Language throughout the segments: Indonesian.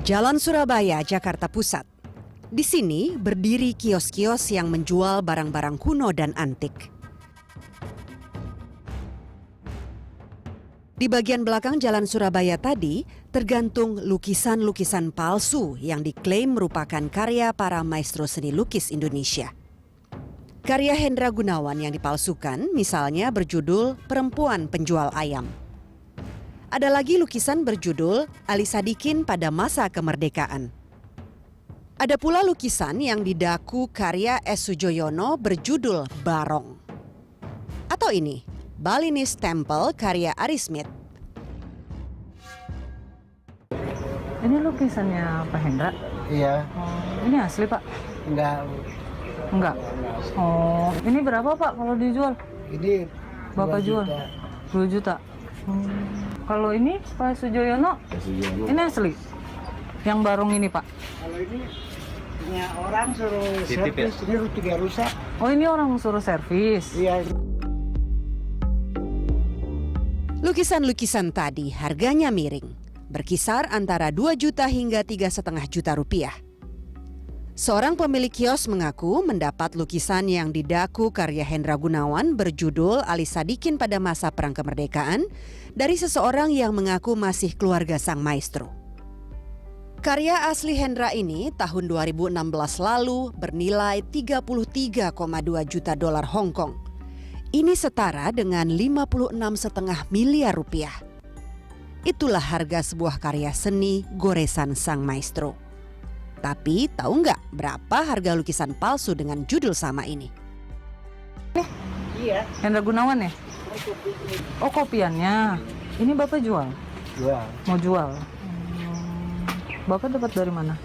Jalan Surabaya, Jakarta Pusat. Di sini berdiri kios-kios yang menjual barang-barang kuno dan antik. Di bagian belakang Jalan Surabaya tadi tergantung lukisan-lukisan palsu yang diklaim merupakan karya para maestro seni lukis Indonesia. Karya Hendra Gunawan yang dipalsukan misalnya berjudul Perempuan Penjual Ayam. Ada lagi lukisan berjudul Ali Sadikin pada masa kemerdekaan. Ada pula lukisan yang didaku karya S. Sujoyono berjudul Barong. Atau ini, Balinese Temple karya Ari Smith. Ini lukisannya Pak Hendra? Iya. Oh, ini asli Pak? Enggak. Enggak? Oh, ini berapa Pak kalau dijual? Ini Bapak 2 jual? juta. 2 juta? Kalau ini Pak Sujoyono, ini asli? Yang barong ini Pak? Kalau ini punya orang suruh servis, ini juga rusak. Oh, ini orang suruh servis? Iya. Lukisan-lukisan tadi harganya miring, berkisar antara 2 juta hingga 3,5 juta rupiah. Seorang pemilik kios mengaku mendapat lukisan yang didaku karya Hendra Gunawan berjudul Ali Sadikin pada masa Perang Kemerdekaan dari seseorang yang mengaku masih keluarga sang maestro. Karya asli Hendra ini tahun 2016 lalu bernilai 33,2 juta dolar Hong Kong. Ini setara dengan 56,5 miliar rupiah. Itulah harga sebuah karya seni goresan sang maestro. Tapi tahu nggak berapa harga lukisan palsu dengan judul sama ini? Iya. Hendra Gunawan ya? Oh, kopiannya. Ini Bapak jual? Jual. Mau jual? Bapak dapat dari mana?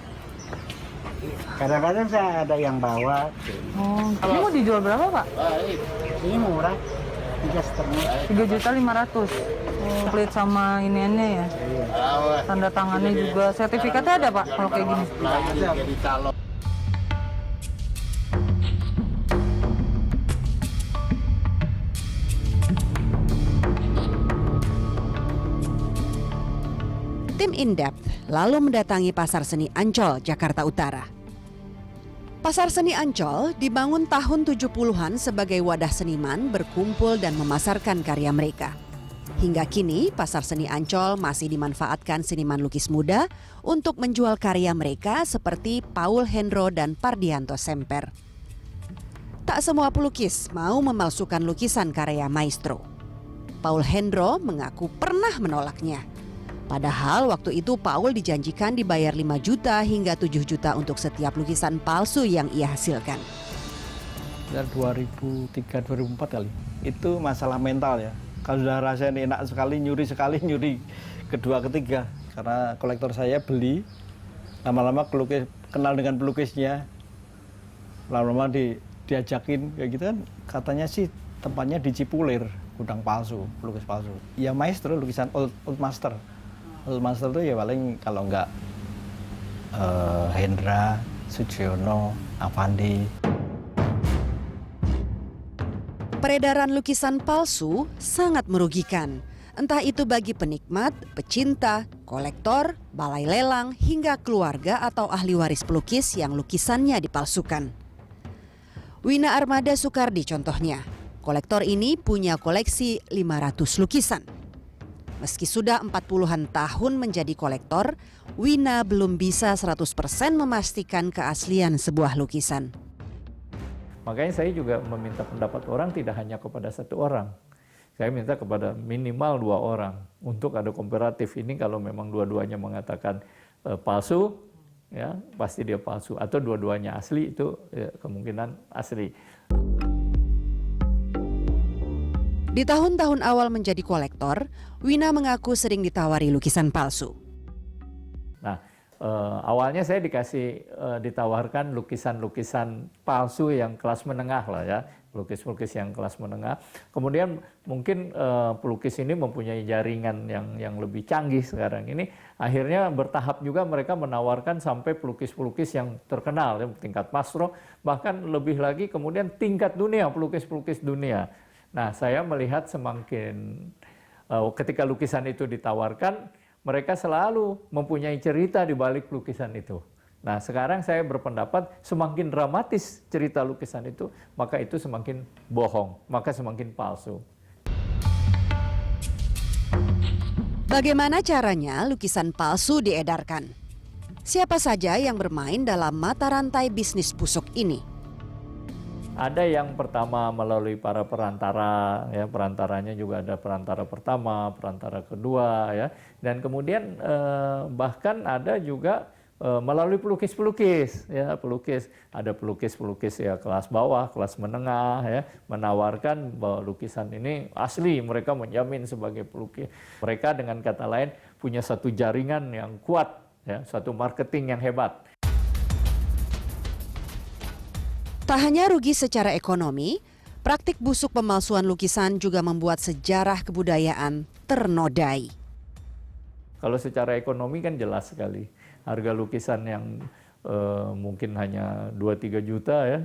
Kadang-kadang saya ada yang bawa. Oh, ini mau dijual berapa Pak? Ini murah. 3,5. 3.500.000. Oh, plate sama iniannya ya? Tanda tangannya juga. Sertifikatnya ada Pak kalau kayak gini? Tim Indepth lalu mendatangi Pasar Seni Ancol, Jakarta Utara. Pasar Seni Ancol dibangun tahun 70-an sebagai wadah seniman berkumpul dan memasarkan karya mereka. Hingga kini, Pasar Seni Ancol masih dimanfaatkan seniman lukis muda untuk menjual karya mereka seperti Paul Hendro dan Pardianto Semper. Tak semua pelukis mau memalsukan lukisan karya maestro. Paul Hendro mengaku pernah menolaknya. Padahal waktu itu Paul dijanjikan dibayar 5 juta hingga 7 juta untuk setiap lukisan palsu yang ia hasilkan. Dari 2003-2004 kali. Itu masalah mental ya. Kalau sudah rasain enak sekali, nyuri kedua, ketiga. Karena kolektor saya beli, lama-lama kenal dengan pelukisnya. Lama-lama diajakin kayak gitu kan. Katanya sih tempatnya di Cipulir, gudang palsu, pelukis palsu. Ya maestro, lukisan old master. Old master itu ya paling kalau enggak Hendra, Sujoyono, Avandi. Peredaran lukisan palsu sangat merugikan. Entah itu bagi penikmat, pecinta, kolektor, balai lelang, hingga keluarga atau ahli waris pelukis yang lukisannya dipalsukan. Wina Armada Soekardi contohnya. Kolektor ini punya koleksi 500 lukisan. Meski sudah 40-an tahun menjadi kolektor, Wina belum bisa 100% memastikan keaslian sebuah lukisan. Makanya saya juga meminta pendapat orang tidak hanya kepada satu orang. Saya minta kepada minimal 2 orang untuk ada komparatif. Ini kalau memang dua-duanya mengatakan palsu, ya pasti dia palsu. Atau dua-duanya asli, itu ya, kemungkinan asli. Di tahun-tahun awal menjadi kolektor, Wina mengaku sering ditawari lukisan palsu. Nah, awalnya saya ditawarkan lukisan-lukisan palsu yang kelas menengah lah ya, pelukis-pelukis yang kelas menengah. Kemudian mungkin pelukis ini mempunyai jaringan yang lebih canggih sekarang ini. Akhirnya bertahap juga mereka menawarkan sampai pelukis-pelukis yang terkenal, ya, tingkat maestro, bahkan lebih lagi kemudian tingkat dunia, pelukis-pelukis dunia. Nah, saya melihat semakin ketika lukisan itu ditawarkan, mereka selalu mempunyai cerita di balik lukisan itu. Nah, sekarang saya berpendapat semakin dramatis cerita lukisan itu, maka itu semakin bohong, maka semakin palsu. Bagaimana caranya lukisan palsu diedarkan? Siapa saja yang bermain dalam mata rantai bisnis busuk ini? Ada yang pertama melalui para perantara, ya, perantaranya juga ada perantara pertama, perantara kedua, ya, dan kemudian bahkan ada juga melalui pelukis-pelukis, ya, pelukis. Ada pelukis-pelukis ya kelas bawah, kelas menengah, ya, menawarkan bahwa lukisan ini asli, mereka menjamin sebagai pelukis. Mereka dengan kata lain punya satu jaringan yang kuat, ya, satu marketing yang hebat. Tak hanya rugi secara ekonomi, praktik busuk pemalsuan lukisan juga membuat sejarah kebudayaan ternodai. Kalau secara ekonomi kan jelas sekali. Harga lukisan yang mungkin hanya 2-3 juta, ya,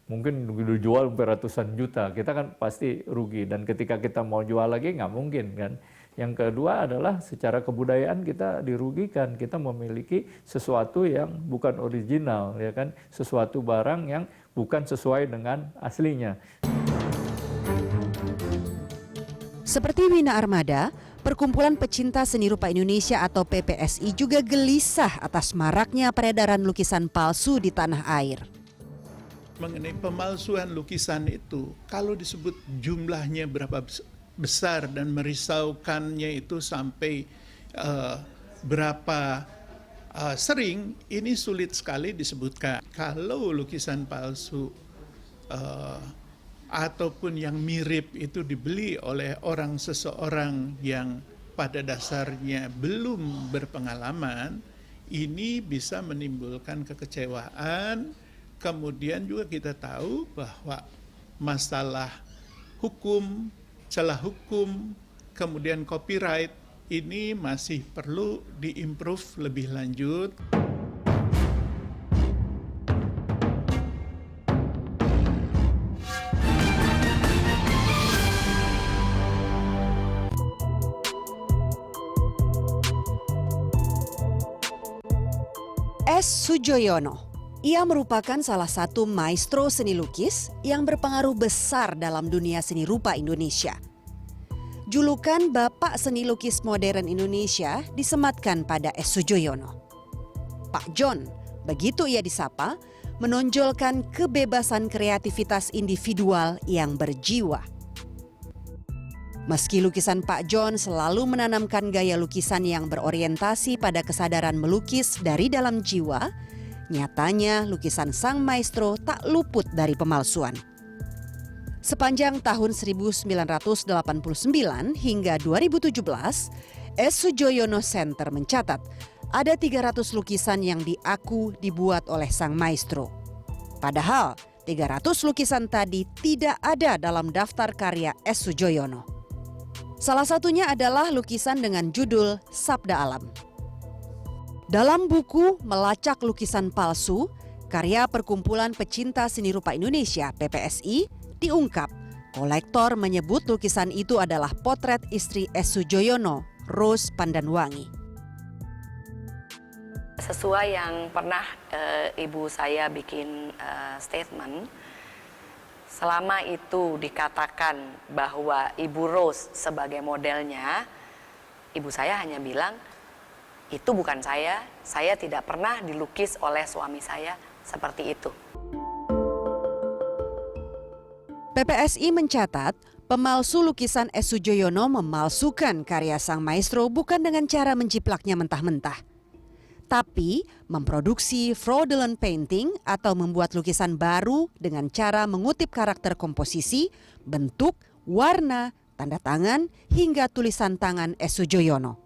mungkin dijual ratusan juta. Kita kan pasti rugi, dan ketika kita mau jual lagi nggak mungkin kan. Yang kedua adalah secara kebudayaan kita dirugikan. Kita memiliki sesuatu yang bukan original, ya kan, sesuatu barang yang bukan sesuai dengan aslinya. Seperti Wina Armada, Perkumpulan Pecinta Seni Rupa Indonesia atau PPSI juga gelisah atas maraknya peredaran lukisan palsu di tanah air. Mengenai pemalsuan lukisan itu, kalau disebut jumlahnya berapa besar dan merisaukannya itu sampai berapa sering, ini sulit sekali disebutkan. Kalau lukisan palsu ataupun yang mirip itu dibeli oleh seseorang yang pada dasarnya belum berpengalaman, ini bisa menimbulkan kekecewaan. Kemudian juga kita tahu bahwa masalah hukum, celah hukum, kemudian copyright, ini masih perlu diimprove lebih lanjut. S. Sujoyono. Ia merupakan salah satu maestro seni lukis yang berpengaruh besar dalam dunia seni rupa Indonesia. Julukan Bapak Seni Lukis Modern Indonesia disematkan pada S. Sujoyono. Pak John, begitu ia disapa, menonjolkan kebebasan kreativitas individual yang berjiwa. Meski lukisan Pak John selalu menanamkan gaya lukisan yang berorientasi pada kesadaran melukis dari dalam jiwa, nyatanya lukisan sang maestro tak luput dari pemalsuan. Sepanjang tahun 1989 hingga 2017, S. Sujoyono Center mencatat ada 300 lukisan yang diaku dibuat oleh sang maestro. Padahal 300 lukisan tadi tidak ada dalam daftar karya S. Sujoyono. Salah satunya adalah lukisan dengan judul Sabda Alam. Dalam buku Melacak Lukisan Palsu, karya Perkumpulan Pecinta Seni Rupa Indonesia (PPSI), diungkap kolektor menyebut lukisan itu adalah potret istri S. Sujoyono, Rose Pandanwangi. Sesuai yang pernah ibu saya bikin statement, selama itu dikatakan bahwa Ibu Rose sebagai modelnya, ibu saya hanya bilang, itu bukan saya tidak pernah dilukis oleh suami saya seperti itu. PPSI mencatat, pemalsu lukisan S. Sujoyono memalsukan karya sang maestro bukan dengan cara menjiplaknya mentah-mentah, tapi memproduksi fraudulent painting atau membuat lukisan baru dengan cara mengutip karakter komposisi, bentuk, warna, tanda tangan, hingga tulisan tangan S. Sujoyono.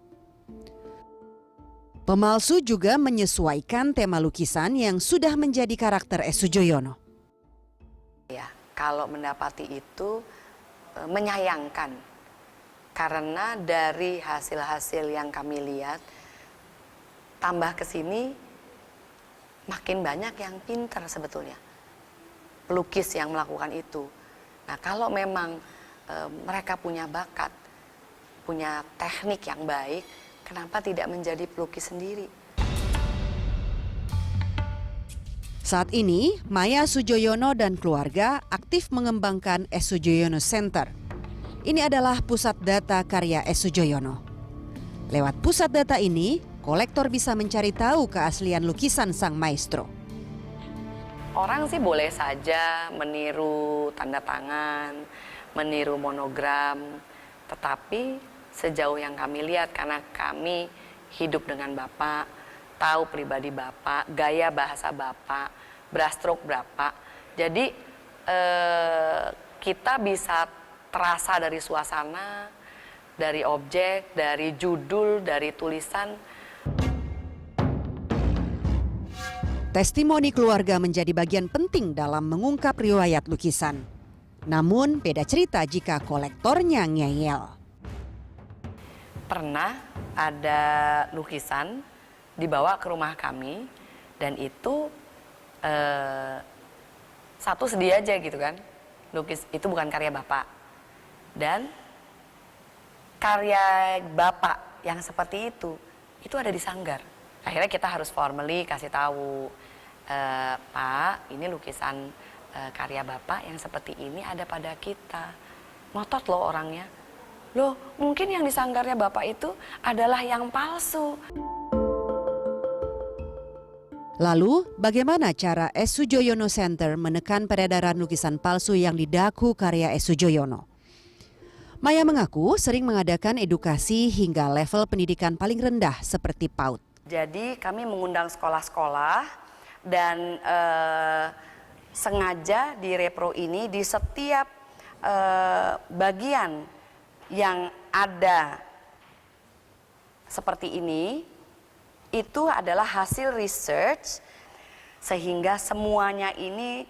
Pemalsu juga menyesuaikan tema lukisan yang sudah menjadi karakter S. Sujoyono. Ya, kalau mendapati itu menyayangkan, karena dari hasil-hasil yang kami lihat, tambah ke sini makin banyak yang pintar sebetulnya, pelukis yang melakukan itu. Nah, kalau memang mereka punya bakat, punya teknik yang baik, kenapa tidak menjadi pelukis sendiri? Saat ini, Maya Sujoyono dan keluarga aktif mengembangkan S. Sujoyono Center. Ini adalah pusat data karya S. Sujoyono. Lewat pusat data ini, kolektor bisa mencari tahu keaslian lukisan sang maestro. Orang sih boleh saja meniru tanda tangan, meniru monogram, tetapi sejauh yang kami lihat, karena kami hidup dengan Bapak, tahu pribadi Bapak, gaya bahasa Bapak, brushstroke Bapak. Jadi kita bisa terasa dari suasana, dari objek, dari judul, dari tulisan. Testimoni keluarga menjadi bagian penting dalam mengungkap riwayat lukisan. Namun beda cerita jika kolektornya ngeyel. Pernah ada lukisan dibawa ke rumah kami dan itu satu sedih aja gitu kan, lukis itu bukan karya Bapak dan karya Bapak yang seperti itu ada di sanggar. Akhirnya kita harus formally kasih tahu, Pak, ini lukisan karya Bapak yang seperti ini ada pada kita. Ngotot loh orangnya, loh mungkin yang di sanggarnya Bapak itu adalah yang palsu. Lalu, bagaimana cara S. Sujoyono Center menekan peredaran lukisan palsu yang didaku karya S. Sujoyono? Maya mengaku sering mengadakan edukasi hingga level pendidikan paling rendah seperti PAUD. Jadi kami mengundang sekolah-sekolah dan sengaja di repro ini di setiap bagian yang ada seperti ini, itu adalah hasil research sehingga semuanya ini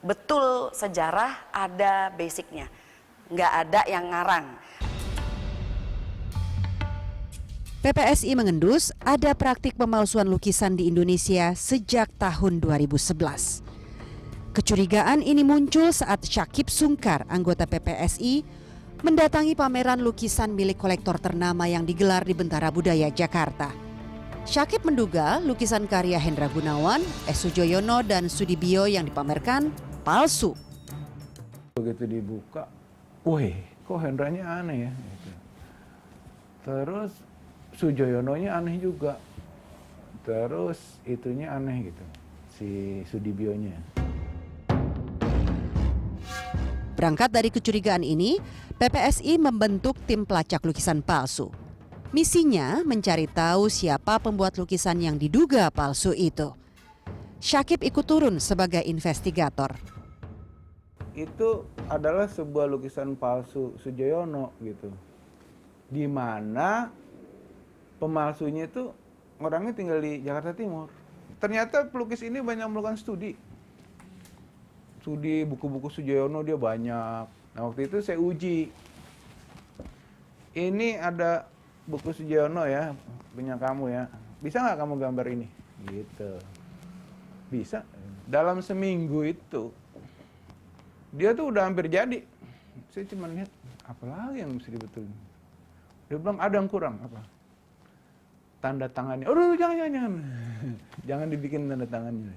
betul sejarah ada basicnya, nggak ada yang ngarang. PPSI mengendus ada praktik pemalsuan lukisan di Indonesia sejak tahun 2011. Kecurigaan ini muncul saat Syakib Sungkar, anggota PPSI, mendatangi pameran lukisan milik kolektor ternama yang digelar di Bentara Budaya Jakarta. Syakib menduga lukisan karya Hendra Gunawan, S. Sujoyono, dan Sudibyo yang dipamerkan palsu. Begitu dibuka, wih kok Hendranya aneh ya. Gitu. Terus Sujoyononya aneh juga. Terus itunya aneh gitu, si Sudibyonya. Berangkat dari kecurigaan ini, PPSI membentuk tim pelacak lukisan palsu. Misinya mencari tahu siapa pembuat lukisan yang diduga palsu itu. Syakib ikut turun sebagai investigator. Itu adalah sebuah lukisan palsu Sujoyono gitu. Di mana pemalsunya itu orangnya tinggal di Jakarta Timur. Ternyata pelukis ini banyak melakukan studi buku-buku Sujoyono dia banyak. Nah waktu itu saya uji. Ini ada buku Sujoyono ya, punya kamu ya. Bisa nggak kamu gambar ini? Gitu. Bisa. Dalam seminggu itu, dia tuh udah hampir jadi. Saya cuma lihat, apa lagi yang mesti dibetulin? Dia bilang, ada yang kurang. Apa? Tanda tangannya. Oh, jangan. Jangan dibikin tanda tangannya.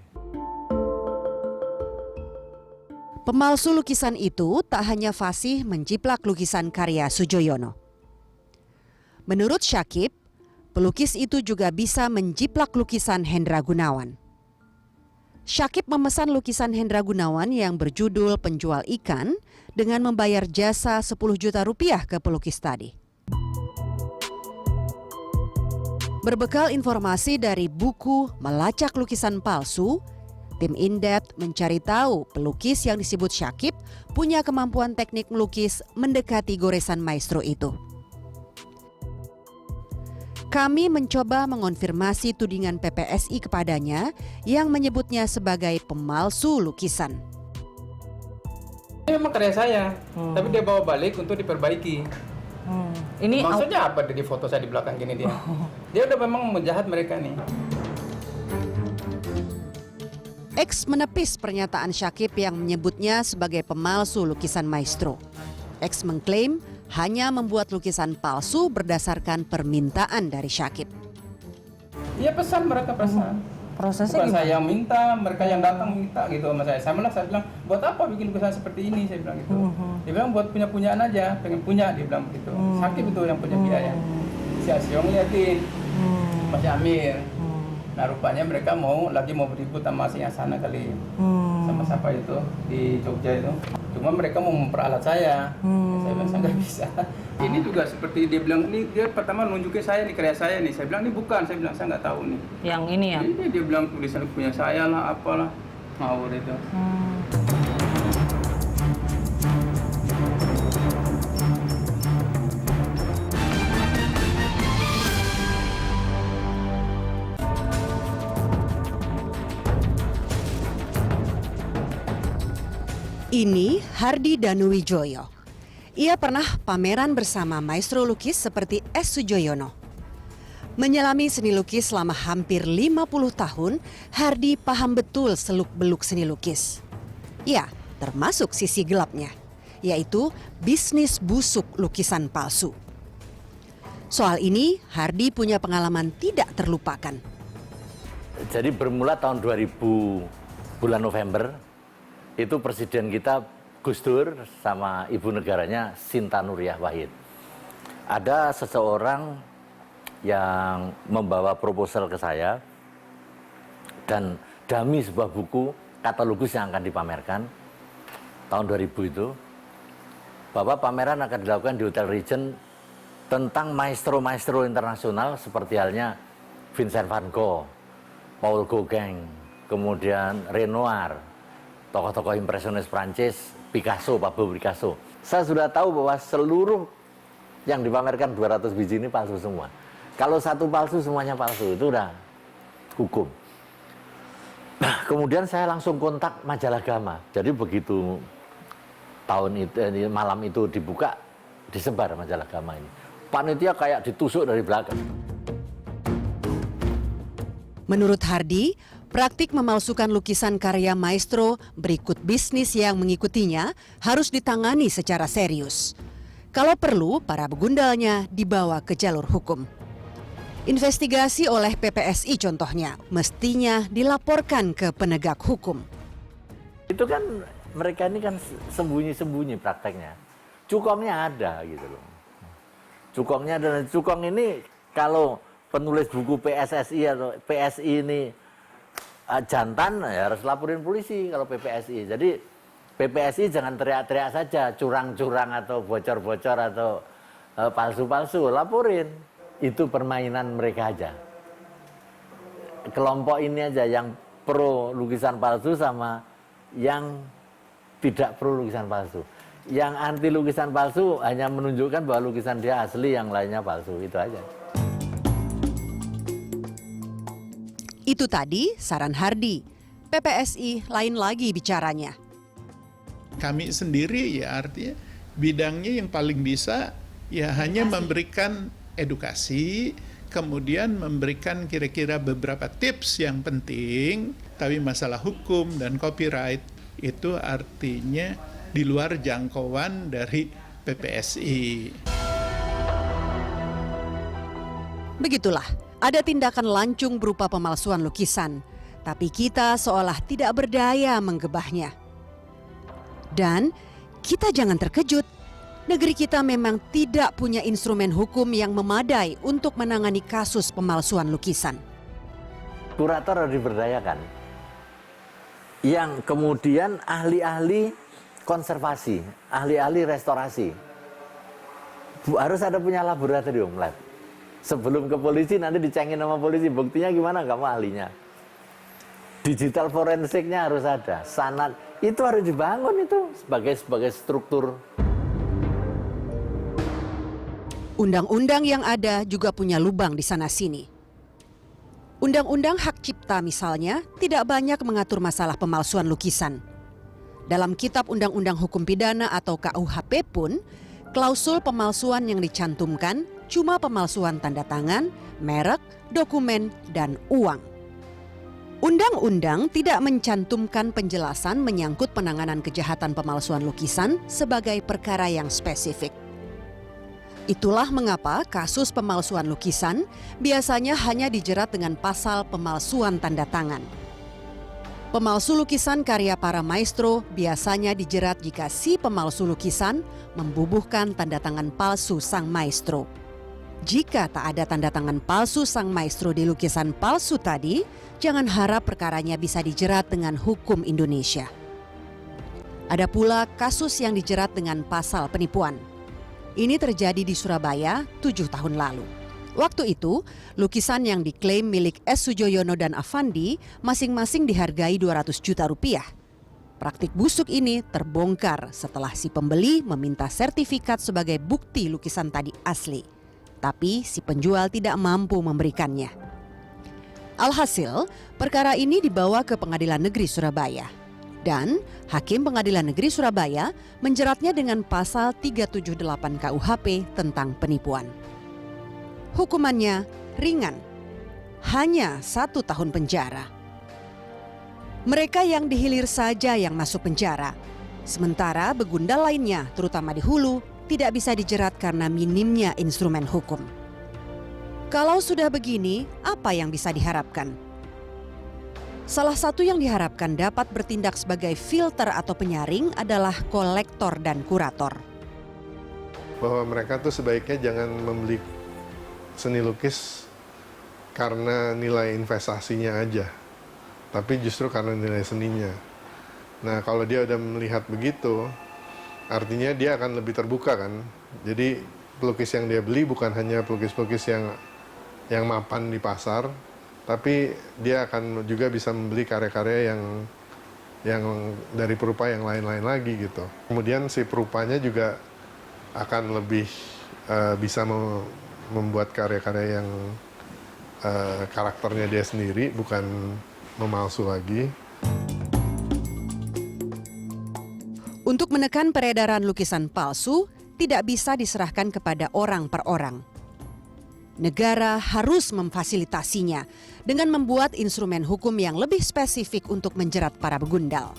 Pemalsu lukisan itu tak hanya fasih menjiplak lukisan karya Sujoyono. Menurut Syakib, pelukis itu juga bisa menjiplak lukisan Hendra Gunawan. Syakib memesan lukisan Hendra Gunawan yang berjudul Penjual Ikan dengan membayar jasa 10 juta rupiah ke pelukis tadi. Berbekal informasi dari buku Melacak Lukisan Palsu, tim In-Depth mencari tahu pelukis yang disebut Syakib punya kemampuan teknik melukis mendekati goresan maestro itu. Kami mencoba mengonfirmasi tudingan PPSI kepadanya yang menyebutnya sebagai pemalsu lukisan. Ini memang karya saya, tapi dia bawa balik untuk diperbaiki. Ini Maksudnya apa di foto saya di belakang gini dia? Dia udah memang menjahat mereka nih. X menepis pernyataan Syakib yang menyebutnya sebagai pemalsu lukisan maestro. X mengklaim hanya membuat lukisan palsu berdasarkan permintaan dari Syakib. Iya pesan, mereka pesan. Prosesnya Bukan gimana? saya yang minta, mereka yang datang minta gitu sama saya. Saya bilang, buat apa bikin lukisan seperti ini? Saya bilang gitu. Dia bilang buat punya-punyaan aja, pengen punya, dia bilang begitu. Sakit itu yang punya biaya. Si Asyong liatin, Mas Amir. Nah rupanya mereka lagi mau beribut sama si yang sana kali. Sama siapa itu, di Jogja itu. Cuma mereka mau memperalat saya. Saya bilang, saya nggak bisa. Ini juga seperti dia bilang, ini dia pertama nunjukin saya nih, karya saya nih. Saya bilang, ini bukan. Saya bilang, saya nggak tahu nih. Yang ini ya? Ini dia bilang tulisan punya saya lah, apalah. Ngawur itu. Ini Hardi Danuwijoyo. Ia pernah pameran bersama maestro lukis seperti S. Sujoyono. Menyelami seni lukis selama hampir 50 tahun, Hardi paham betul seluk-beluk seni lukis. Ya, termasuk sisi gelapnya, yaitu bisnis busuk lukisan palsu. Soal ini, Hardi punya pengalaman tidak terlupakan. Jadi bermula tahun 2000 bulan November, itu presiden kita Gus Dur sama ibu negaranya Sinta Nuriyah Wahid. Ada seseorang yang membawa proposal ke saya dan dami sebuah buku katalogus yang akan dipamerkan tahun 2000 itu, bahwa pameran akan dilakukan di Hotel Regent tentang maestro-maestro internasional seperti halnya Vincent van Gogh, Paul Gauguin, kemudian Renoir, tokoh-tokoh impresionis Prancis, Picasso, Pablo Picasso. Saya sudah tahu bahwa seluruh yang dipamerkan 200 biji ini palsu semua. Kalau satu palsu, semuanya palsu, itu udah hukum. Nah, kemudian saya langsung kontak majalah Gama. Jadi begitu malam itu dibuka, disebar majalah Gama ini. Panitia kayak ditusuk dari belakang. Menurut Hardi, praktik memalsukan lukisan karya maestro berikut bisnis yang mengikutinya harus ditangani secara serius. Kalau perlu, para begundalnya dibawa ke jalur hukum. Investigasi oleh PPSI contohnya, mestinya dilaporkan ke penegak hukum. Itu kan mereka ini kan sembunyi-sembunyi prakteknya. Cukongnya ada gitu loh. Cukongnya ada. Cukong ini kalau penulis buku PSSI atau PSI ini jantan ya harus laporin polisi kalau PPSI. Jadi PPSI jangan teriak-teriak saja curang-curang atau bocor-bocor atau palsu-palsu, laporin. Itu permainan mereka aja. Kelompok ini aja yang pro lukisan palsu sama yang tidak pro lukisan palsu. Yang anti lukisan palsu hanya menunjukkan bahwa lukisan dia asli, yang lainnya palsu, itu aja. Itu tadi saran Hardi. PPSI lain lagi bicaranya. Kami sendiri ya artinya bidangnya yang paling bisa ya hanya memberikan edukasi, kemudian memberikan kira-kira beberapa tips yang penting, tapi masalah hukum dan copyright itu artinya di luar jangkauan dari PPSI. Begitulah, ada tindakan lancung berupa pemalsuan lukisan, tapi kita seolah tidak berdaya menggebahnya. Dan kita jangan terkejut, negeri kita memang tidak punya instrumen hukum yang memadai untuk menangani kasus pemalsuan lukisan. Kurator harus diberdayakan. Yang kemudian ahli-ahli konservasi, ahli-ahli restorasi. Harus ada punya laboratorium, lab. Sebelum ke polisi nanti dicengin sama polisi, buktinya gimana kamu ahlinya. Digital forensiknya harus ada, sanad itu harus dibangun itu sebagai struktur. Undang-undang yang ada juga punya lubang di sana-sini. Undang-undang hak cipta misalnya tidak banyak mengatur masalah pemalsuan lukisan. Dalam Kitab Undang-Undang Hukum Pidana atau KUHP pun, klausul pemalsuan yang dicantumkan cuma pemalsuan tanda tangan, merek, dokumen, dan uang. Undang-undang tidak mencantumkan penjelasan menyangkut penanganan kejahatan pemalsuan lukisan sebagai perkara yang spesifik. Itulah mengapa kasus pemalsuan lukisan biasanya hanya dijerat dengan pasal pemalsuan tanda tangan. Pemalsu lukisan karya para maestro biasanya dijerat jika si pemalsu lukisan membubuhkan tanda tangan palsu sang maestro. Jika tak ada tanda tangan palsu sang maestro di lukisan palsu tadi, jangan harap perkaranya bisa dijerat dengan hukum Indonesia. Ada pula kasus yang dijerat dengan pasal penipuan. Ini terjadi di Surabaya 7 tahun lalu. Waktu itu, lukisan yang diklaim milik S. Sujoyono dan Afandi masing-masing dihargai 200 juta rupiah. Praktik busuk ini terbongkar setelah si pembeli meminta sertifikat sebagai bukti lukisan tadi asli. Tapi si penjual tidak mampu memberikannya. Alhasil, perkara ini dibawa ke Pengadilan Negeri Surabaya. Dan Hakim Pengadilan Negeri Surabaya menjeratnya dengan pasal 378 KUHP tentang penipuan. Hukumannya ringan, hanya 1 tahun penjara. Mereka yang dihilir saja yang masuk penjara, sementara begundal lainnya, terutama di hulu, tidak bisa dijerat karena minimnya instrumen hukum. Kalau sudah begini, apa yang bisa diharapkan? Salah satu yang diharapkan dapat bertindak sebagai filter atau penyaring adalah kolektor dan kurator. Bahwa mereka tuh sebaiknya jangan membeli seni lukis karena nilai investasinya aja, tapi justru karena nilai seninya. Nah, kalau dia udah melihat begitu, artinya dia akan lebih terbuka kan. Jadi pelukis yang dia beli bukan hanya pelukis-pelukis yang mapan di pasar, tapi dia akan juga bisa membeli karya-karya yang dari perupa yang lain-lain lagi gitu. Kemudian si perupanya juga akan lebih bisa membuat karya-karya yang karakternya dia sendiri, bukan memalsu lagi. Untuk menekan peredaran lukisan palsu, tidak bisa diserahkan kepada orang per orang. Negara harus memfasilitasinya dengan membuat instrumen hukum yang lebih spesifik untuk menjerat para begundal.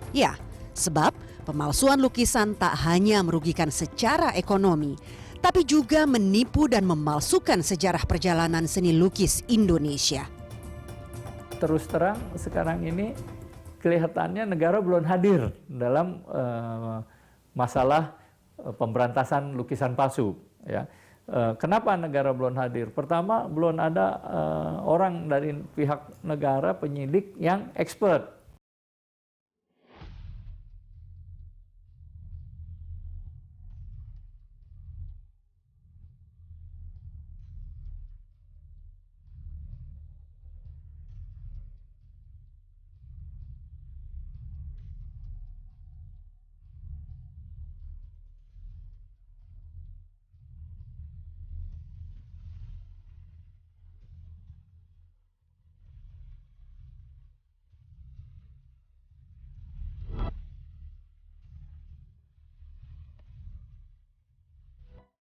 Ya, sebab pemalsuan lukisan tak hanya merugikan secara ekonomi, tapi juga menipu dan memalsukan sejarah perjalanan seni lukis Indonesia. Terus terang sekarang ini kelihatannya negara belum hadir dalam masalah pemberantasan lukisan palsu. Ya. Kenapa negara belum hadir? Pertama, belum ada orang dari pihak negara, penyidik yang expert